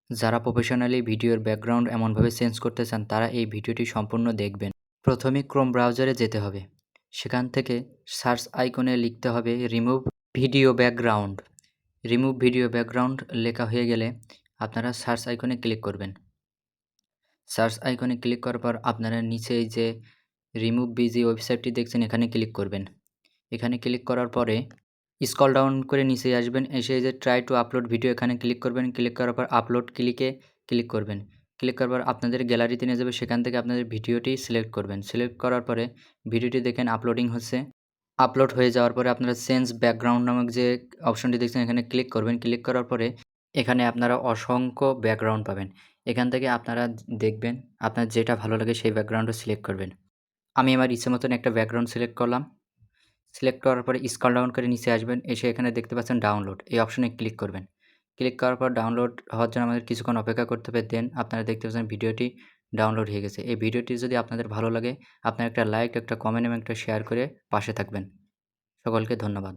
যারা প্রফেশনালি ভিডিওর ব্যাকগ্রাউন্ড এমনভাবে চেঞ্জ করতে চান তারা এই ভিডিওটি সম্পূর্ণ দেখবেন। প্রথমে ক্রোম ব্রাউজারে যেতে হবে। সেখান থেকে সার্চ আইকনে লিখতে হবে remove video background. Remove video background লেখা হয়ে গেলে আপনারা সার্চ আইকনে ক্লিক করবেন। সার্চ আইকনে ক্লিক করার পর আপনারা নিচে এই যে রিমুভ বিজি ওয়েবসাইটটি দেখছেন এখানে ক্লিক করবেন। এখানে ক্লিক করার পরে স্ক্রল ডাউন করে নিচে আসবেন, এসে এই যে ট্রাই টু আপলোড ভিডিও এখানে ক্লিক করবেন। ক্লিক করার পর আপলোড ক্লিক করবেন। ক্লিক করার পর আপনাদের গ্যালারিতে নিয়ে যাবে, সেখান থেকে আপনাদের ভিডিওটি সিলেক্ট করবেন। সিলেক্ট করার পরে ভিডিওটি দেখেন আপলোডিং হচ্ছে। আপলোড হয়ে যাওয়ার পরে আপনারা চেঞ্জ ব্যাকগ্রাউন্ড নামক যে অপশনটি দেখছেন এখানে ক্লিক করবেন। ক্লিক করার পরে এখানে আপনারা অসংখ্য ব্যাকগ্রাউন্ড পাবেন। এখান থেকে আপনারা দেখবেন আপনার যেটা ভালো লাগে সেই ব্যাকগ্রাউন্ডটা সিলেক্ট করবেন। আমি আমার ইচ্ছে মতন একটা ব্যাকগ্রাউন্ড সিলেক্ট করলাম। সিলেক্ট করার পরে স্ক্রল ডাউন করে নিচে আসবেন, এসে এখানে দেখতে পাচ্ছেন ডাউনলোড, এই অপশনে ক্লিক করবেন। ক্লিক করার পর ডাউনলোড হওয়ার জন্য আমাদের কিছুক্ষণ অপেক্ষা করতে হবে। দেন আপনারা দেখতে পাচ্ছেন ভিডিওটি ডাউনলোড হয়ে গেছে। এই ভিডিওটি যদি আপনাদের ভালো লাগে আপনারা একটা লাইক, একটা কমেন্ট এবং একটা শেয়ার করে পাশে থাকবেন। সকলকে ধন্যবাদ।